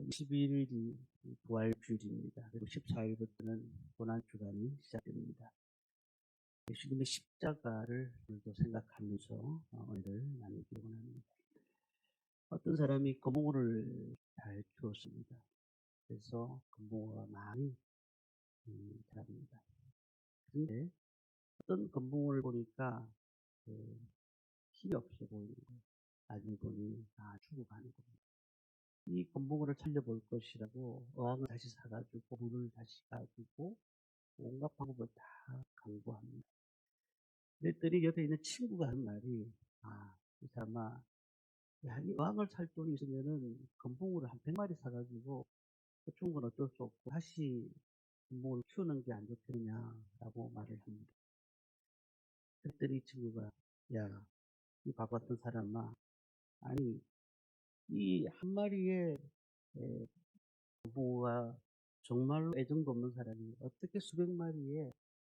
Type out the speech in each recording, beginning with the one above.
21일이 부활주일입니다. 그리고 14일부터는 고난주간이 시작됩니다. 예수님의 십자가를 오늘도 생각하면서 오늘을 나누기 원합니다. 어떤 사람이 금붕어를 잘 키웠습니다. 그래서 금붕어가 많이 자랍니다. 그런데 어떤 금붕어를 보니까 힘이 없어 보이는 거예요. 나중에 보니 죽어가는 겁니다. 이 금붕어를 살려볼 것이라고 어항을 다시 사가지고 물을 다시 가지고 온갖 방법을 다 강구합니다. 그랬더니 옆에 있는 친구가 하는 말이 이 사람아, 이 어항을 살 돈이 있으면은 금붕어를 한 100마리 사가지고 죽은 건 어쩔 수 없고 다시 금붕어를 키우는 게 안 좋겠느냐라고 말을 합니다. 그랬더니 이 친구가 이 바보 같은 사람아, 아니 이 한 마리의 금붕어가 정말로 애정도 없는 사람이 어떻게 수백 마리의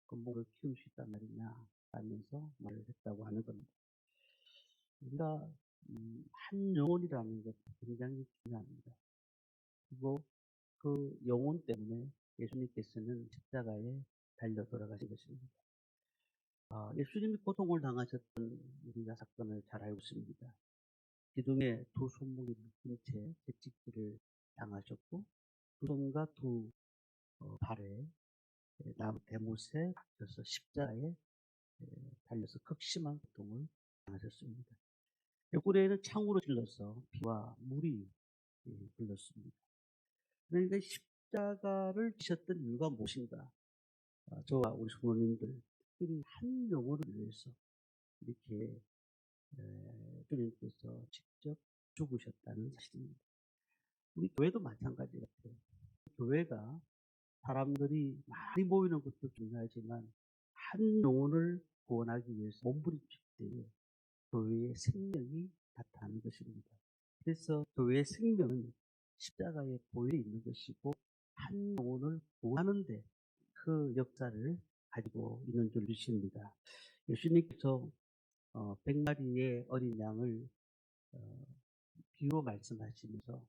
금붕어를 키울 수 있단 말이냐 하면서 말을 했다고 하는 겁니다. 우리가 한 영혼이라는 것 굉장히 중요합니다. 그리고 그 영혼 때문에 예수님께서는 십자가에 달려 돌아가신 것입니다. 예수님이 고통을 당하셨던 우리가 사건을 잘 알고 있습니다. 기둥에 두 손목이 묶인 채 채찍질을 당하셨고 두 손과 두 발에 나무 대못에 박혀서 십자가에 달려서 극심한 고통을 당하셨습니다. 옆구리에는 창으로 찔러서 피와 물이 흘렀습니다. 그러니까 십자가를 지셨던 이유가 무엇인가? 저와 우리 성도님들 특별히 한 영혼을 위해서 이렇게 주님께서 직접 죽으셨다는 사실입니다. 우리 교회도 마찬가지 같아요. 교회가 사람들이 많이 모이는 것도 중요하지만 한 영혼을 구원하기 위해서 몸부림칠 때에 교회의 생명이 나타나는 것입니다. 그래서 교회의 생명은 십자가에 보여 있는 것이고 한 영혼을 구하는데 그 역사를 가지고 있는 줄 믿습니다. 예수님께서 100마리의 어린 양을 비유로 말씀하시면서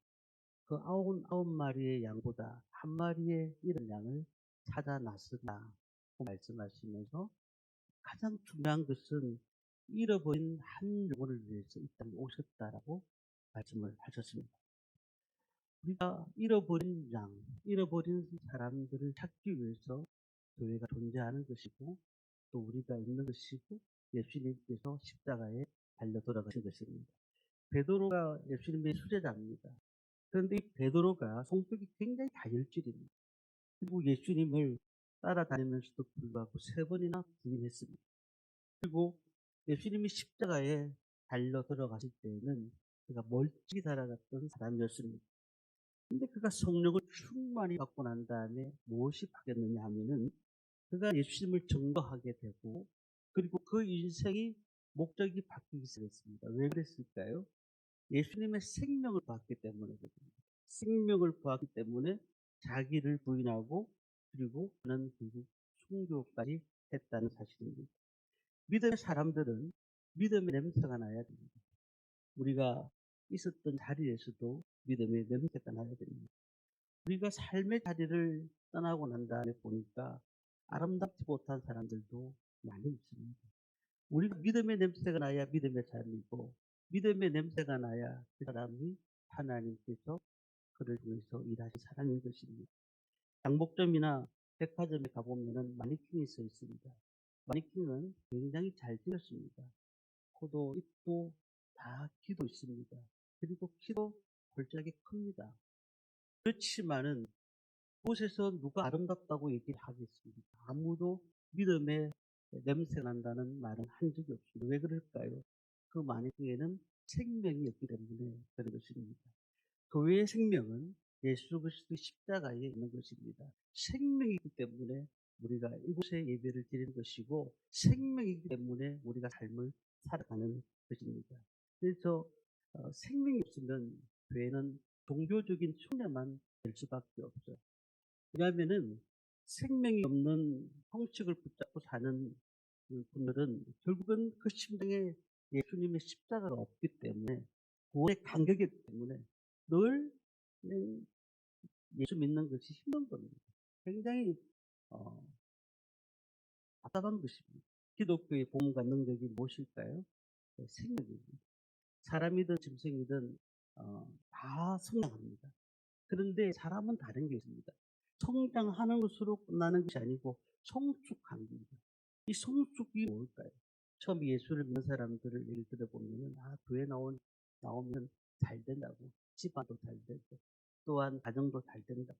그 99마리의 양보다 한 마리의 이런 양을 찾아 나서다고 말씀하시면서 가장 중요한 것은 잃어버린 한 영혼을 위해서 이 땅에 오셨다라고 말씀을 하셨습니다. 우리가 잃어버린 양, 잃어버린 사람들을 찾기 위해서 교회가 존재하는 것이고 또 우리가 있는 것이고 예수님께서 십자가에 달려 돌아가신 것입니다. 베드로가 예수님의 수제자입니다. 그런데 이 베드로가 성격이 굉장히 다혈질입니다. 그리고 예수님을 따라다니면서도 불구하고 3번이나 부인했습니다. 그리고 예수님이 십자가에 달려 들어가실 때에는 그가 멀찍이 달아갔던 사람이었습니다. 근데 그가 성령을 충만히 받고 난 다음에 무엇이 바뀌었느냐 하면은 그가 예수님을 증거하게 되고 그리고 그 인생이 목적이 바뀌기 시작했습니다. 왜 그랬을까요? 예수님의 생명을 받기 때문이거든요. 생명을 받기 때문에 자기를 부인하고 그리고 그는 결국 순교까지 했다는 사실입니다. 믿음의 사람들은 믿음의 냄새가 나야 됩니다. 우리가 있었던 자리에서도 믿음의 냄새가 나야 됩니다. 우리가 삶의 자리를 떠나고 난 다음에 보니까 아름답지 못한 사람들도 많이 있습니다. 우리가 믿음의 냄새가 나야 믿음의 삶이고 믿음의 냄새가 나야 그 사람이 하나님께서 그를 통해서 일하신 사람인 것입니다. 장복점이나 백화점에 가보면 마니킹이 써 있습니다. 마니킹은 굉장히 잘 그렸습니다. 코도 입도 다 키도 있습니다. 그리고 키도 골짜기 큽니다. 그렇지만은 그곳에서 누가 아름답다고 얘기를 하겠습니까? 아무도 믿음의 냄새 난다는 말은 한 적이 없습니다. 왜 그럴까요? 그 마니킹에는 생명이 없기 때문에 그런 것입니다. 교회의 생명은 예수 그리스도의 십자가에 있는 것입니다. 생명이기 때문에 우리가 이곳에 예배를 드리는 것이고 생명이기 때문에 우리가 삶을 살아가는 것입니다. 그래서 생명이 없으면 교회는 종교적인 숭례만 될 수밖에 없어요. 왜냐하면은 생명이 없는 형식을 붙잡고 사는 분들은 결국은 그 심장에 예수님의 십자가가 없기 때문에 구원의 간격이 없기 때문에 늘 그냥 예수 믿는 것이 힘든 겁니다. 굉장히 어 답답한 것입니다. 기독교의 본과 능력이 무엇일까요? 생명입니다. 사람이든 짐승이든 다 성장합니다. 그런데 사람은 다른 게 있습니다. 성장하는 것으로 끝나는 것이 아니고 성숙하는 겁니다. 이 성숙이 뭘까요? 처음 예수를 믿는 사람들을 예를 들어보면은, 교회 나오면 잘 된다고. 집안도 잘 되고, 또한 가정도 잘 된다고.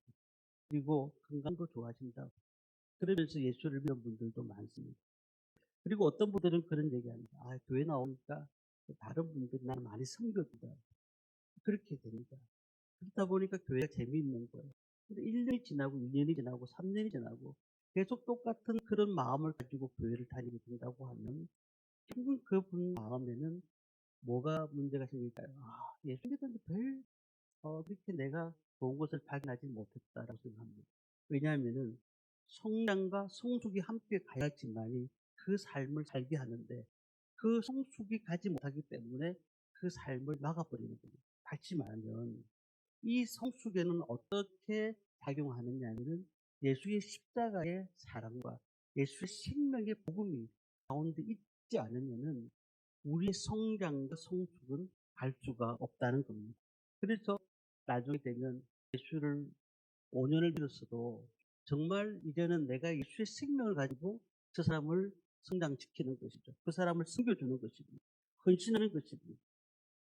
그리고 건강도 좋아진다고. 그러면서 예수를 믿는 분들도 많습니다. 그리고 어떤 분들은 그런 얘기합니다. 교회 나오니까 다른 분들이 나를 많이 섬겨준다. 그렇게 됩니다. 그러다 보니까 교회가 재미있는 거예요. 근데 1년이 지나고 2년이 지나고 3년이 지나고 계속 똑같은 그런 마음을 가지고 교회를 다니게 된다고 하면 결국 그분 마음에는 뭐가 문제가 생길까요? 예수 믿었는데 그렇게 내가 좋은 것을 발견하지 못했다라고 생각합니다. 왜냐하면은 성장과 성숙이 함께 가야지만이 그 삶을 살게 하는데, 그 성숙이 가지 못하기 때문에 그 삶을 막아버리는 겁니다. 밟지 말면 이 성숙에는 어떻게 작용하느냐면은 예수의 십자가의 사랑과 예수의 생명의 복음이 가운데 있지 않으면은 우리의 성장과 성숙은 갈 수가 없다는 겁니다. 그래서 나중에 되면 예수를 5년을 믿었어도 정말 이제는 내가 예수의 생명을 가지고 저 사람을 성장시키는 것이죠. 그 사람을 섬겨주는 것입니다. 헌신하는 것입니다.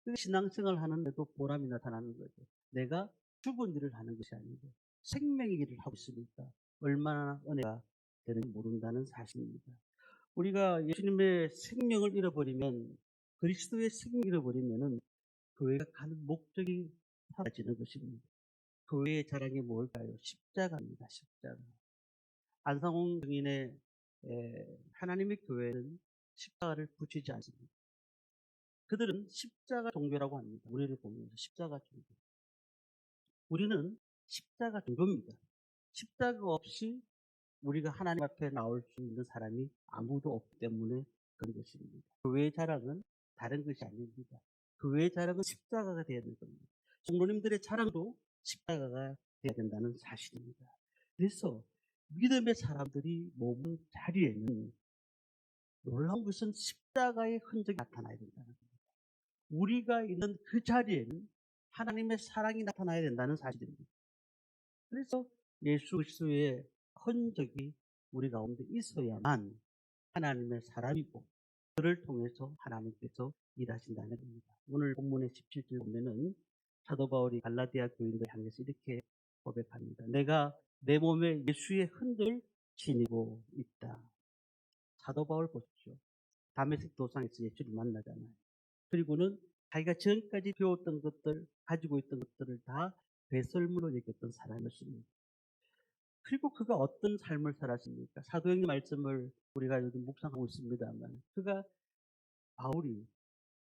그 신앙생활 하는데도 보람이 나타나는 거죠. 내가 죽은 일을 하는 것이 아니고 생명의 일을 하고 있으니까 얼마나 은혜가 되는지 모른다는 사실입니다. 우리가 예수님의 생명을 잃어버리면, 그리스도의 생명을 잃어버리면은 교회가 가는 목적이 사라지는 것입니다. 교회의 자랑이 뭘까요? 십자가입니다. 십자가. 안상홍 증인의 하나님의 교회는 십자가를 붙이지 않습니다. 그들은 십자가 종교라고 합니다. 우리를 보면서 십자가 종교. 우리는 십자가 종교입니다. 십자가 없이 우리가 하나님 앞에 나올 수 있는 사람이 아무도 없기 때문에 그런 것입니다. 교회의 자랑은 다른 것이 아닙니다. 교회의 자랑은 십자가가 되어야 되는 겁니다. 성도님들의 자랑도 십자가가 되어야 된다는 사실입니다. 그래서 믿음의 사람들이 머문 자리에는 놀라운 것은 십자가의 흔적이 나타나야 된다는 겁니다. 우리가 있는 그 자리에는 하나님의 사랑이 나타나야 된다는 사실입니다. 그래서 예수 그리스도의 흔적이 우리 가운데 있어야만 하나님의 사람이고, 그를 통해서 하나님께서 일하신다는 겁니다. 오늘 본문의 17절 보면은 사도 바울이 갈라디아 교인들 향해서 이렇게 고백합니다. 내가 내 몸에 예수의 흔적을 지니고 있다. 사도 바울 보십시오. 다메섹 도상에서 예수를 만나잖아요. 그리고는 자기가 지금까지 배웠던 것들, 가지고 있던 것들을 다 배설물로 여겼던 사람이었습니다. 그리고 그가 어떤 삶을 살았습니까? 사도행전 말씀을 우리가 요즘 묵상하고 있습니다만, 바울이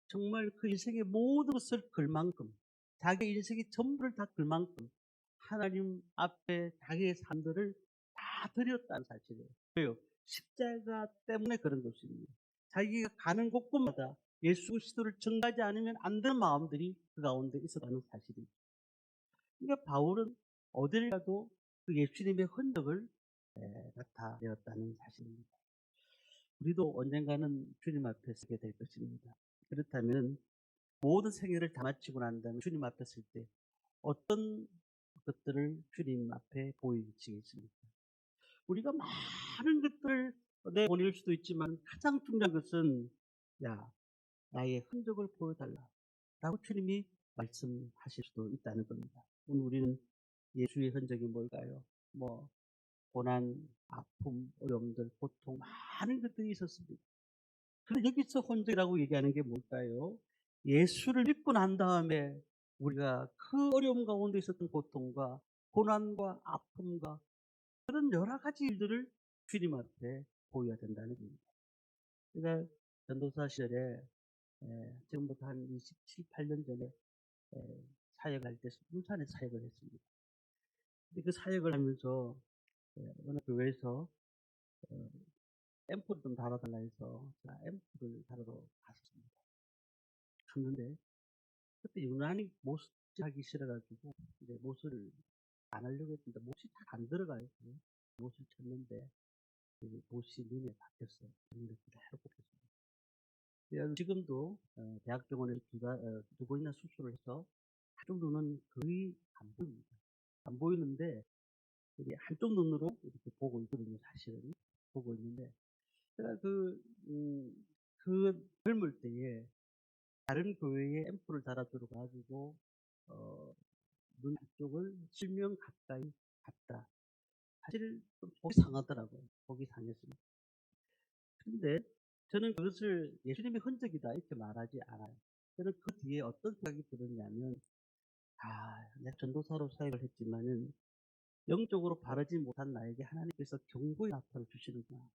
정말 그 인생의 모든 것을 걸 만큼, 자기 인생의 전부를 다 걸 만큼 하나님 앞에 자기의 삶들을 다 드렸다는 사실이에요. 왜요? 십자가 때문에 그런 것입니다. 자기가 가는 곳곳마다 예수 그리스도를 전가하지 않으면 안 되는 마음들이 그 가운데 있었다는 사실이죠. 그러니까 바울은 어딜 가도 그 예수님의 흔적을 나타내었다는 사실입니다. 우리도 언젠가는 주님 앞에 서게 될 것입니다. 그렇다면 모든 생애를 다 마치고 난 다음에 주님 앞에 설 때 어떤 것들을 주님 앞에 보이시겠습니까? 우리가 많은 것들을 내보낼 수도 있지만 가장 중요한 것은, 야, 나의 흔적을 보여달라 라고 주님이 말씀하실 수도 있다는 겁니다. 오늘 우리는 예수의 흔적이 뭘까요? 고난, 아픔, 어려움들, 고통, 많은 것들이 있었습니다. 그런데 여기서 흔적이라고 얘기하는 게 뭘까요? 예수를 믿고 난 다음에 우리가 그 어려움 가운데 있었던 고통과 고난과 아픔과 그런 여러 가지 일들을 주님 앞에 보여야 된다는 겁니다. 제가 전도사 시절에 지금부터 한 27, 8년 전에 사역할 때 부산에 사역을 했습니다. 근데 그 사역을 하면서 어느 교회에서 앰프를 좀 달아달라 해서 제가 앰프를 달아러 갔었습니다. 갔는데 그때 유난히 하기 싫어가지고 이제 못을 안 하려고 했는데 못이 잘 안 들어가요. 못을 쳤는데 못이 눈에 박혔어요. 눈에 그대로 꼽혔어요. 그래서 지금도 대학병원에서 두 번이나 수술을 해서 한쪽 눈은 거의 안 보입니다. 안 보이는데 이게 한쪽 눈으로 이렇게 보고 있거든요. 사실은 보고 있는데 제가 그 젊을 때에 다른 교회에 앰플을 달아들어 가지고 어, 눈 한쪽을 실명 가까이 갔다. 사실 좀 속이 상하더라고요. 속이 상했습니다. 근데 저는 그것을 예수님의 흔적이다 이렇게 말하지 않아요. 저는 그 뒤에 어떤 생각이 들었냐면 내가 전도사로 사역을 했지만은 영적으로 바르지 못한 나에게 하나님께서 경고의 나팔을 주시는구나.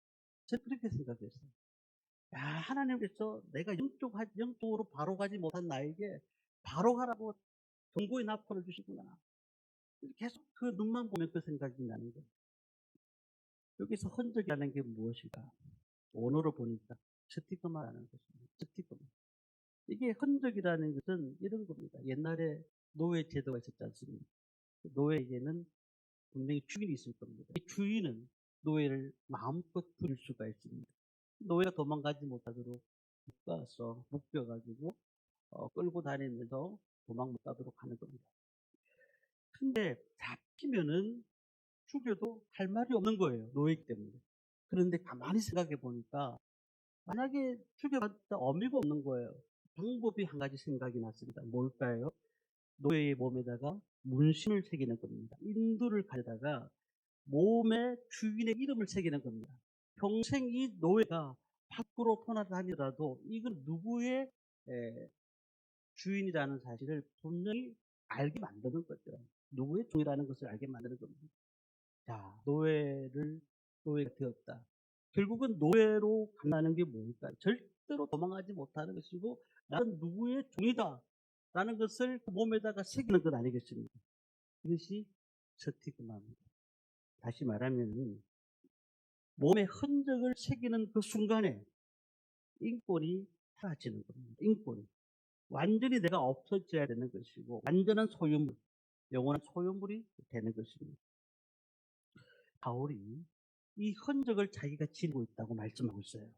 저는 그렇게 생각했어요. 하나님께서 내가 영적으로 바로 가지 못한 나에게 바로 가라고 경고의 나팔을 주시구나. 계속 그 눈만 보면 그 생각이 나는 거예요. 여기서 흔적이라는 게 무엇일까? 원어로 보니까 스티그마라는 것입니다. 스티그마. 이게 흔적이라는 것은 이런 겁니다. 옛날에 노예 제도가 있었지 않습니까? 노예에게는 분명히 주인이 있을 겁니다. 이 주인은 노예를 마음껏 부릴 수가 있습니다. 노예가 도망가지 못하도록 묶여가지고 끌고 다니면서 도망 못 가도록 하는 겁니다. 근데 잡히면은 죽여도 할 말이 없는 거예요. 노예이기 때문에. 그런데 가만히 생각해 보니까 만약에 죽여봤자 의미가 없는 거예요. 방법이 한 가지 생각이 났습니다. 뭘까요? 노예의 몸에다가 문신을 새기는 겁니다. 인두를 가져다가 몸에 주인의 이름을 새기는 겁니다. 평생 이 노예가 밖으로 떠나다니더라도 이건 누구의 주인이라는 사실을 분명히 알게 만드는 거죠. 누구의 종이라는 것을 알게 만드는 겁니다. 자, 노예가 되었다. 결국은 노예로 간다는 게 뭘까요? 절대로 도망가지 못하는 것이고 나는 누구의 종이다 라는 것을 그 몸에다가 새기는 것 아니겠습니까? 이것이 스티그마입니다. 다시 말하면 몸에 흔적을 새기는 그 순간에 인권이 사라지는 겁니다. 인권이. 완전히 내가 없어져야 되는 것이고 완전한 소유물, 영원한 소유물이 되는 것입니다. 바울이 이 흔적을 자기가 지니고 있다고 말씀하고 있어요.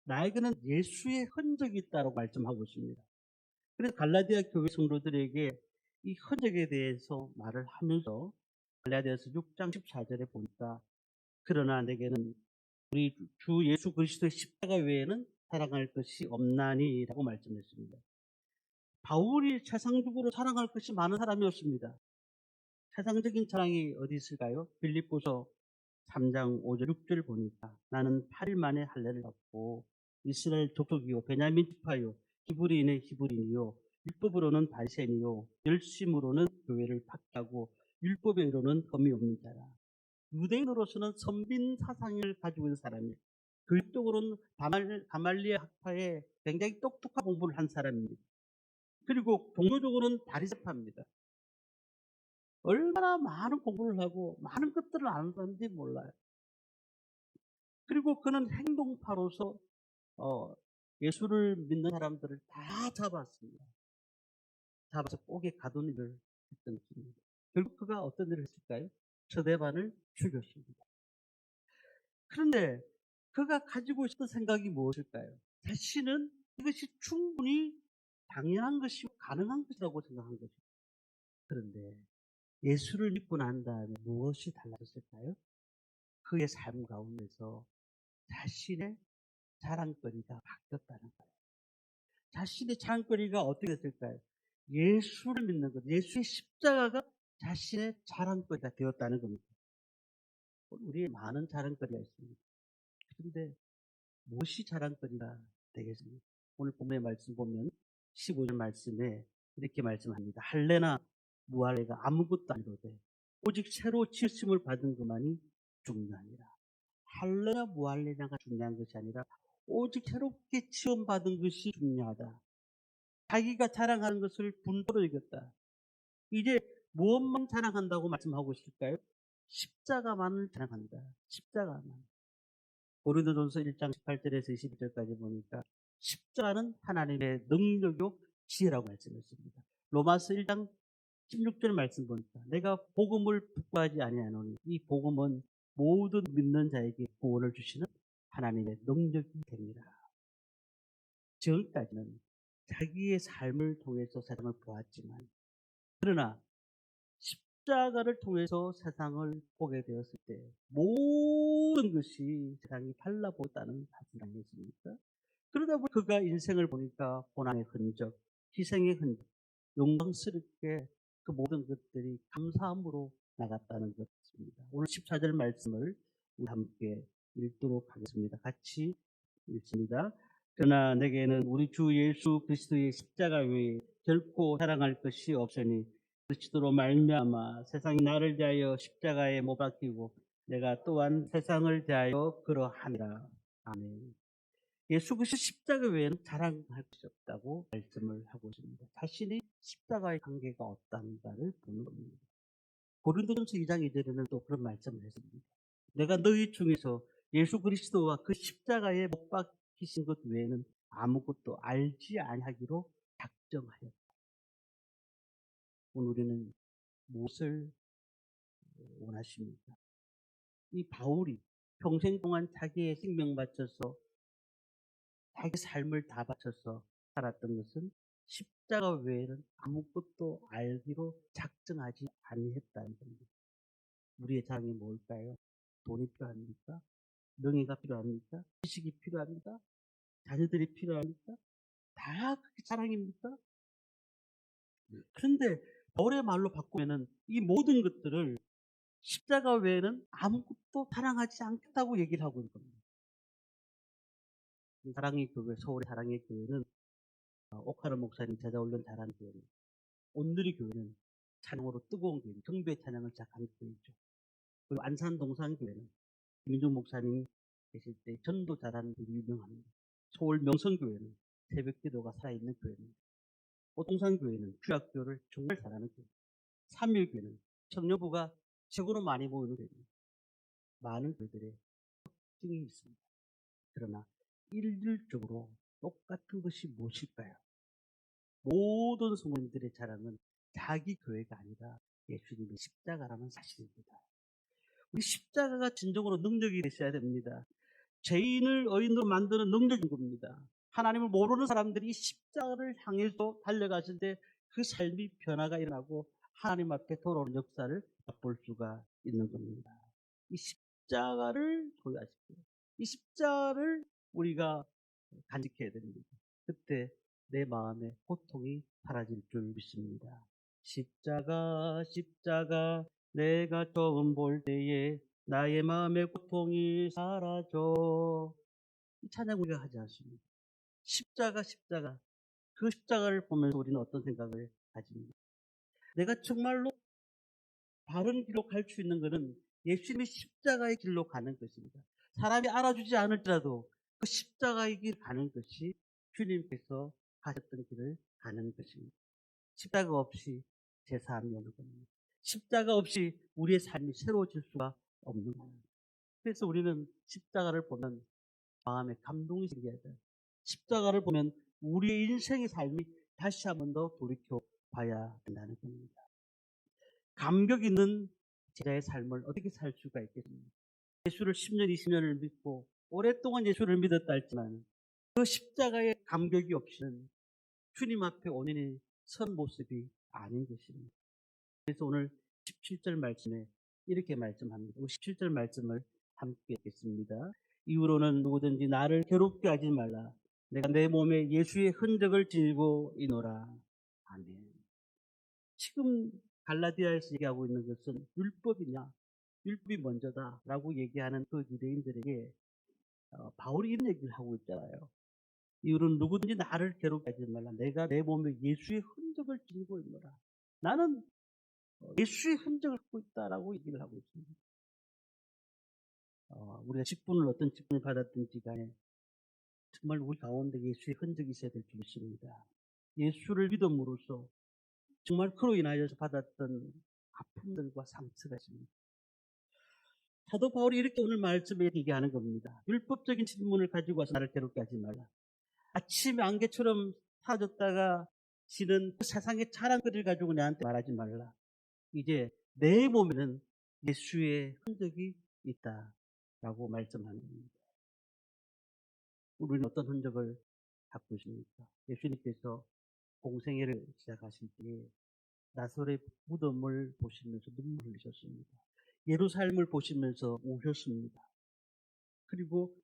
나에게는 예수의 흔적이 있다고 말씀하고 있습니다. 그래서 갈라디아 교회 성도들에게 이 흔적에 대해서 말을 하면서 갈라디아서 6장 14절에 보니까 그러나 내게는 우리 주 예수 그리스도의 십자가 외에는 사랑할 것이 없나니 라고 말씀했습니다. 바울이 세상적으로 사랑할 것이 많은 사람이었습니다. 세상적인 사랑이 어디 있을까요? 빌립보서 3장 5절 6절 보니까 나는 8일 만에 할례를 받고 이스라엘 족속이요 베냐민 지파요 히브리인의 히브리인이요 율법으로는 바리새인이요 열심으로는 교회를 박해하고 율법에 이르는 흠이 없는 자라. 유대인으로서는 선빈 사상을 가지고 있는 사람이에요. 교육적으로는 가말리엘 학파에 굉장히 똑똑한 공부를 한 사람입니다. 그리고 종교적으로는 바리새파입니다. 얼마나 많은 공부를 하고 많은 것들을 아는 사람인지 몰라요. 그리고 그는 행동파로서 예수를 믿는 사람들을 다 잡았습니다. 잡아서 꼭에 가둔 일을 했던 것입니다. 결국 그가 어떤 일을 했을까요? 서대반을 죽였습니다. 그런데 그가 가지고 있었던 생각이 무엇일까요? 자신은 이것이 충분히 당연한 것이고 가능한 것이라고 생각한 것입니다. 그런데 예수를 믿고 난 다음에 무엇이 달라졌을까요? 그의 삶 가운데서 자신의 자랑거리가 바뀌었다는 거예요. 자신의 자랑거리가 어떻게 됐을까요? 예수를 믿는 것, 예수의 십자가가 자신의 자랑거리가 되었다는 겁니다. 우리의 많은 자랑거리가 있습니다. 그런데 무엇이 자랑거리가 되겠습니까? 오늘 본문의 말씀 보면 15절 말씀에 이렇게 말씀합니다. 할례나 무할례가 아무것도 아니로되 오직 새로 지으심을 받은 것만이 중요하니라. 할례나 무할례냐가 중요한 것이 아니라 오직 새롭게 지원받은 것이 중요하다. 자기가 자랑하는 것을 분도로 이겼다. 이제 무엇만 자랑한다고 말씀하고 있을까요? 십자가만을 자랑한다. 십자가만. 고린도전서 1장 18절에서 21절까지 보니까 십자가는 하나님의 능력이요 지혜라고 말씀했습니다. 로마서 1장 16절 말씀 보니까 내가 복음을 부끄러워하지 아니하노니 이 복음은 모든 믿는 자에게 구원을 주시는 하나님의 능력이 됩니다. 지금까지는 자기의 삶을 통해서 세상을 보았지만, 그러나 십자가를 통해서 세상을 보게 되었을 때 모든 것이 세상이 달라보였다는 사실을 아니겠습니까? 그러다 보니 그가 인생을 보니까 고난의 흔적, 희생의 흔적, 영광스럽게 그 모든 것들이 감사함으로 나갔다는 것입니다. 오늘 14절 말씀을 우리 함께 읽도록 하겠습니다. 같이 읽습니다. 그러나 내게는 우리 주 예수 그리스도의 십자가 외에 결코 자랑할 것이 없으니 그리스도로 말미암아 세상이 나를 대하여 십자가에 못 박히고 내가 또한 세상을 대하여 그러하니라. 아멘. 예수 그리스도 십자가 외에는 자랑할 것이 없다고 말씀을 하고 있습니다. 자신이 십자가의 관계가 없다는가를 보는 겁니다. 고린도전서 2장 2절에는 또 그런 말씀을 했습니다. 내가 너희 중에서 예수 그리스도와 그 십자가에 못 박히신 것 외에는 아무것도 알지 아니하기로 작정하였다. 오늘 우리는 무엇을 원하십니까? 이 바울이 평생 동안 자기의 생명 바쳐서 자기 삶을 다 바쳐서 살았던 것은 십자가 외에는 아무것도 알기로 작정하지 아니했다는 겁니다. 우리의 자랑이 뭘까요? 돈이 필요합니까? 명예가 필요합니까? 지식이 필요합니까? 자녀들이 필요합니까? 다 그게 자랑입니까? 그런데 바울의 말로 바꾸면은 이 모든 것들을 십자가 외에는 아무것도 자랑하지 않겠다고 얘기를 하고 있는 겁니다. 사랑의 교회, 서울의 사랑의 교회는 오카르 목사님 제자훈련 잘하는 교회입니다. 온누리 교회는 찬양으로 뜨거운 교회, 경배 찬양을 시작한 교회죠. 그리고 안산 동산교회는 김민종 목사님 계실 때 전도 잘하는 교회로 유명합니다. 서울 명성교회는 새벽기도가 살아있는 교회입니다. 오동산교회는 귀학교를 정말 잘하는 교회. 삼일교회는 청년부가 최고로 많이 모이는 교회입니다. 많은 교회들의 특징이 있습니다. 그러나 일률적으로 똑같은 것이 무엇일까요? 모든 성도님들의 자랑은 자기 교회가 아니라 예수님의 십자가라는 사실입니다. 우리 십자가가 진정으로 능력이 되셔야 됩니다. 죄인을 의인으로 만드는 능력인 겁니다. 하나님을 모르는 사람들이 십자가를 향해서 달려갔을 때 그 삶이 변화가 일어나고 하나님 앞에 돌아오는 역사를 맛볼 수가 있는 겁니다. 이 십자가를 소유하십시오. 이 십자가를 우리가 간직해야 됩니다. 그때 내 마음의 고통이 사라질 줄 믿습니다. 십자가 십자가 내가 처음 볼 때에 나의 마음의 고통이 사라져. 이 찬양 우리가 하지 않습니다. 십자가 십자가. 그 십자가를 보면서 우리는 어떤 생각을 가집니까? 내가 정말로 바른 길로 갈 수 있는 것은 예수님의 십자가의 길로 가는 것입니다. 사람이 알아주지 않을지라도 그 십자가의 길 가는 것이 주님께서 가셨던 길을 가는 것입니다. 십자가 없이 제사함이 오는 겁니다. 십자가 없이 우리의 삶이 새로워질 수가 없는 겁니다. 그래서 우리는 십자가를 보면 마음에 감동이 생겨야 돼요. 십자가를 보면 우리의 인생의 삶이 다시 한 번 더 돌이켜 봐야 된다는 겁니다. 감격 있는 제자의 삶을 어떻게 살 수가 있겠습니까? 예수를 10년, 20년을 믿고 오랫동안 예수를 믿었다 했지만 그 십자가의 감격이 없이는 주님 앞에 온전히 선 모습이 아닌 것입니다. 그래서 오늘 17절 말씀에 이렇게 말씀합니다. 17절 말씀을 함께 읽겠습니다. 이후로는 누구든지 나를 괴롭게 하지 말라. 내가 내 몸에 예수의 흔적을 지니고 있노라. 아멘. 지금 갈라디아에서 얘기하고 있는 것은 율법이냐, 율법이 먼저다 라고 얘기하는 그 유대인들에게 바울이 이런 얘기를 하고 있잖아요. 이후로는 누구든지 나를 괴롭게 하지 말라. 내가 내 몸에 예수의 흔적을 지니고 있노라. 나는 예수의 흔적을 갖고 있다라고 얘기를 하고 있습니다. 우리가 직분을 어떤 직분을 받았든지 간에 정말 우리 가운데 예수의 흔적이 있어야 될 줄 믿습니다. 예수를 믿음으로써 정말 그로 인하여서 받았던 아픔들과 상처가 있습니다. 사도 바울이 이렇게 오늘 말씀에 얘기하는 겁니다. 율법적인 질문을 가지고 와서 나를 괴롭게 하지 말라. 아침에 안개처럼 사라졌다가 신은 그 세상의 자랑거리를 가지고 내한테 말하지 말라. 이제 내 몸에는 예수의 흔적이 있다라고 말씀하는 겁니다. 우리는 어떤 흔적을 갖고 있습니까? 예수님께서 공생애를 시작하실 때 나사렛 무덤을 보시면서 눈물 흘리셨습니다. 예루살렘을 보시면서 우셨습니다. 그리고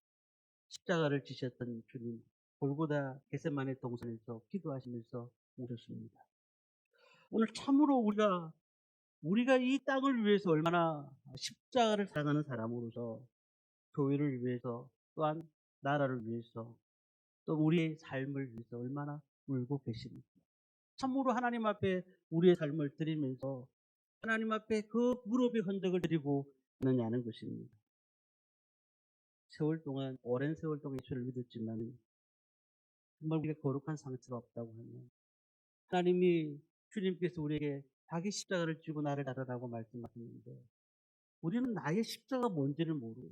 십자가를 지셨던 주님, 골고다 겟세마네 동산에서 기도하시면서 우셨습니다. 오늘 참으로 우리가 이 땅을 위해서 얼마나 십자가를 사랑하는 사람으로서 교회를 위해서 또한 나라를 위해서 또 우리의 삶을 위해서 얼마나 울고 계십니까? 참으로 하나님 앞에 우리의 삶을 드리면서 하나님 앞에 그 무릎의 흔적을 드리고 있느냐는 것입니다. 세월 동안, 오랜 세월 동안 예수를 믿었지만 정말 우리가 거룩한 상처가 없다고 하면 하나님이 주님께서 우리에게 자기 십자가를 쥐고 나를 따르라고 말씀하셨는데 우리는 나의 십자가가 뭔지를 모르고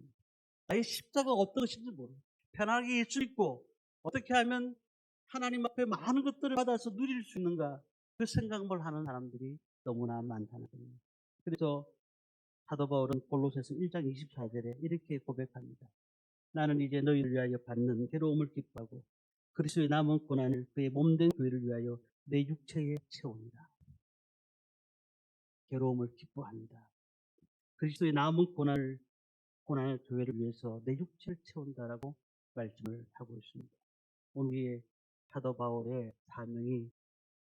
나의 십자가가 어떤 것인지 모르고 편하게 예수 믿고 어떻게 하면 하나님 앞에 많은 것들을 받아서 누릴 수 있는가 그 생각을 하는 사람들이 너무나 많다는 겁니다. 그래서 사도 바울은 골로새서 1장 24절에 이렇게 고백합니다. 나는 이제 너희를 위하여 받는 괴로움을 기뻐하고 그리스도의 남은 고난을 그의 몸된 교회를 위하여 내 육체에 채웁니다. 괴로움을 기뻐합니다. 그리스도의 남은 고난을 교회를 위해서 내 육체를 채운다라고 말씀을 하고 있습니다. 오늘의 사도 바울의 사명이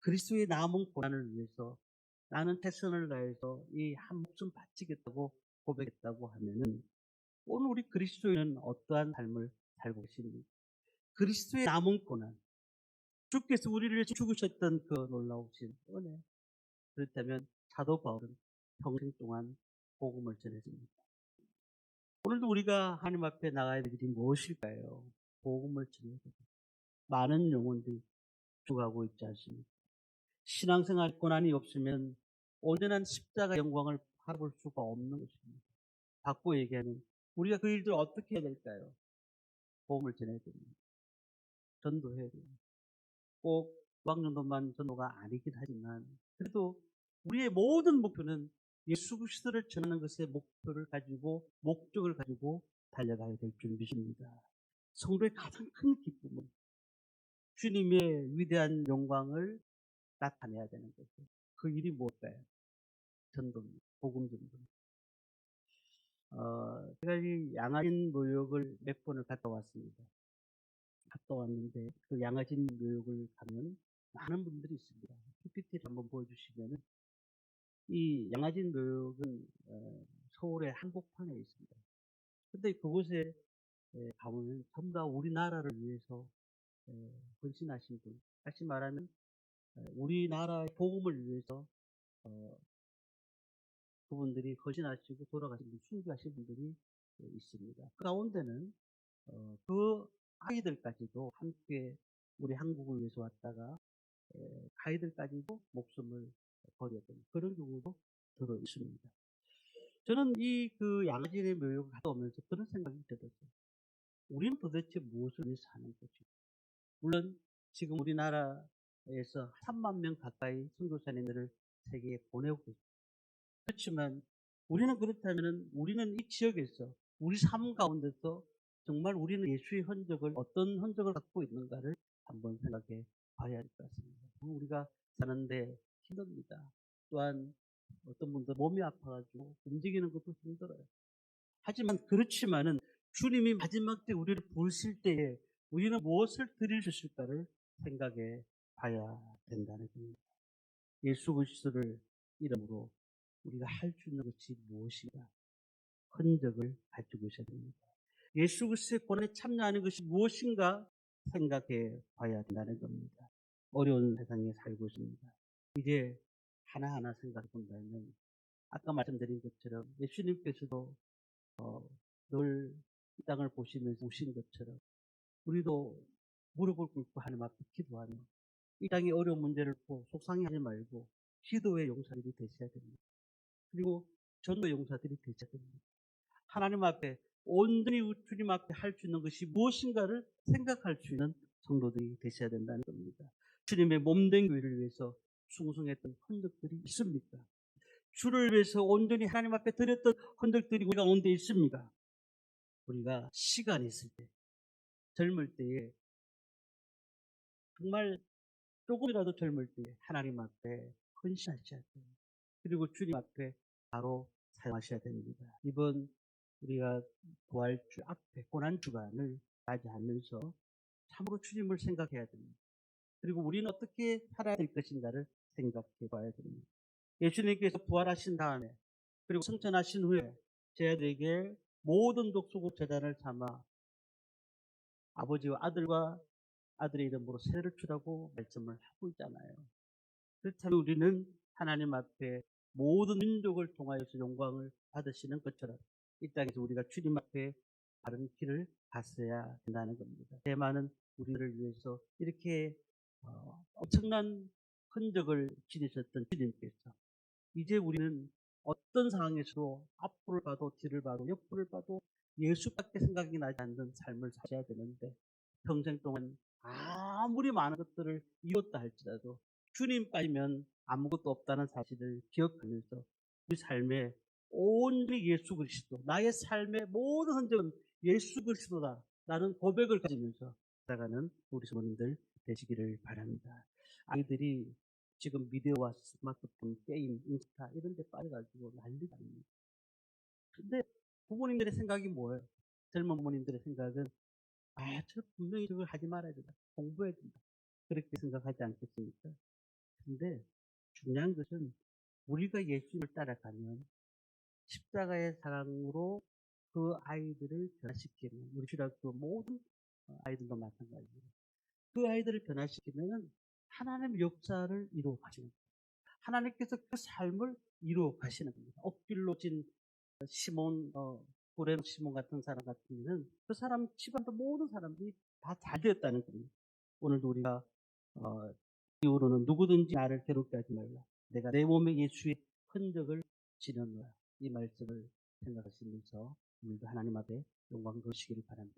그리스도의 남은 고난을 위해서 나는 최선을 다해서 이 한 목숨 바치겠다고 고백했다고 하면은 오늘 우리 그리스도인은 어떠한 삶을 살고 계십니까? 그리스도의 남은 고난, 주께서 우리를 위해 죽으셨던 그 놀라우신 은혜. 그렇다면 사도 바울은 평생 동안 복음을 전해줍니다. 오늘도 우리가 하나님 앞에 나가야 될 일이 무엇일까요? 복음을 전해야 됩니다. 많은 영혼들이 죽어가고 있지 않습니까? 신앙생활 고난이 없으면 온전한 십자가 영광을 바라볼 수가 없는 것입니다. 바꿔 얘기하면 우리가 그 일들을 어떻게 해야 될까요? 복음을 전해야 됩니다. 전도해야 됩니다. 꼭 유학년도만 전도가 아니긴 하지만 그래도 우리의 모든 목표는 예수 그리스도를 전하는 것의 목적을 가지고 달려가야 될 줄입니다. 성도의 가장 큰 기쁨은 주님의 위대한 영광을 나타내야 되는 거죠. 그 일이 무엇일까요? 전도입니다. 복음 전도. 제가 이 양화진 묘역을 몇 번을 갔다 왔습니다. 갔다 왔는데 그 양화진 묘역을 가면 많은 분들이 있습니다. PPT를 한번 보여주시면은 이 양화진 묘역은 서울의 한복판에 있습니다. 근데 그곳에 가보면 전부 다 우리나라를 위해서 헌신하신 분, 다시 말하면 우리나라의 복음을 위해서 그분들이 헌신하시고 돌아가신 분, 순교하신 분들이 있습니다. 그 가운데는 그 아이들까지도 함께 우리 한국을 위해서 왔다가 아이들까지도 목숨을 버렸던 그런 경우도 들어 있습니다. 저는 이 그 양진의 묘역을 갔다 오면서 그런 생각이 들었어요. 우리는 도대체 무엇을 위해서 사는 거지? 물론 지금 우리나라에서 3만 명 가까이 선교사님들을 세계에 보내고 있습니다. 그렇지만 우리는 그렇다면 우리는 이 지역에서 우리 삶 가운데서 정말 우리는 예수의 흔적을 어떤 흔적을 갖고 있는가를 한번 생각해 봐야 할 것 같습니다. 우리가 사는데 힘듭니다. 또한 어떤 분들 몸이 아파가지고 움직이는 것도 힘들어요. 하지만 그렇지만은 주님이 마지막 때 우리를 부르실 때에 우리는 무엇을 드릴 수 있을까를 생각해 봐야 된다는 겁니다. 예수 그리스도를 이름으로 우리가 할 수 있는 것이 무엇인가 흔적을 가지고 있어야 됩니다. 예수 그리스도의 고난에 참여하는 것이 무엇인가 생각해 봐야 된다는 겁니다. 어려운 세상에 살고 있습니다. 이제 하나하나 생각해 본다면 아까 말씀드린 것처럼 예수님께서도 늘 이 땅을 보시면서 오신 것처럼 우리도 무릎을 꿇고 하나님 앞에 기도하며 이 땅의 어려운 문제를 보고 속상해하지 말고 기도의 용사들이 되셔야 됩니다. 그리고 전도 용사들이 되셔야 됩니다. 하나님 앞에 온전히 주님 앞에 할 수 있는 것이 무엇인가를 생각할 수 있는 성도들이 되셔야 된다는 겁니다. 주님의 몸된 교회를 위해서 숭숭했던 흔적들이 있습니까? 주를 위해서 온전히 하나님 앞에 드렸던 흔적들이 우리 가운데 있습니까? 우리가 시간이 있을 때, 젊을 때에 정말 조금이라도 젊을 때 하나님 앞에 헌신하셔야 돼요. 그리고 주님 앞에 바로 사용하셔야 됩니다. 이번 우리가 부활주 앞에 고난주간을 맞이하면서 참으로 주님을 생각해야 됩니다. 그리고 우리는 어떻게 살아야 될 것인가를 생각해 봐야 됩니다. 예수님께서 부활하신 다음에 그리고 승천하신 후에 저희들에게 모든 족속을 제단을 삼아 아버지와 아들과 아들의 이름으로 세례를 주라고 말씀을 하고 있잖아요. 그렇다면 우리는 하나님 앞에 모든 민족을 통하여서 영광을 받으시는 것처럼 이 땅에서 우리가 주님 앞에 바른 길을 갔어야 된다는 겁니다. 대만은 우리를 위해서 이렇게 엄청난 흔적을 지니셨던 주님께서 이제 우리는 어떤 상황에서도 앞을 봐도 뒤를 봐도 옆을 봐도 예수밖에 생각이 나지 않는 삶을 사셔야 되는데 평생 동안 아무리 많은 것들을 이뤘다 할지라도 주님 빠지면 아무것도 없다는 사실을 기억하면서 우리 삶에 온전히 예수 그리스도, 나의 삶의 모든 흔적은 예수 그리스도다 라는 고백을 가지면서 살아가는 우리 부모님들 되시기를 바랍니다. 아이들이 지금 미디어와 스마트폰, 게임, 인스타 이런 데 빠져가지고 난리가 아닙니다. 근데 부모님들의 생각이 뭐예요? 젊은 부모님들의 생각은 저 분명히 저걸 하지 말아야 된다. 공부해야 된다. 그렇게 생각하지 않겠습니까? 근데 중요한 것은 우리가 예수님을 따라가면 십자가의 사랑으로 그 아이들을 변화시키는 우리 주일학교 모든 아이들도 마찬가지예요. 그 아이들을 변화시키면 하나님의 역사를 이루어 가시는 거예요. 하나님께서 그 삶을 이루어 가시는 겁니다. 옥길로 진 시몬, 고레노 시몬 같은 사람 같으면 그 사람 집안도 모든 사람들이 다 잘 되었다는 겁니다. 오늘도 우리가 이후로는 누구든지 나를 괴롭게 하지 말라. 내가 내 몸에 예수의 흔적을 지녔노라. 이 말씀을 생각하시면서 오늘도 하나님 앞에 영광 돌리시기를 바랍니다.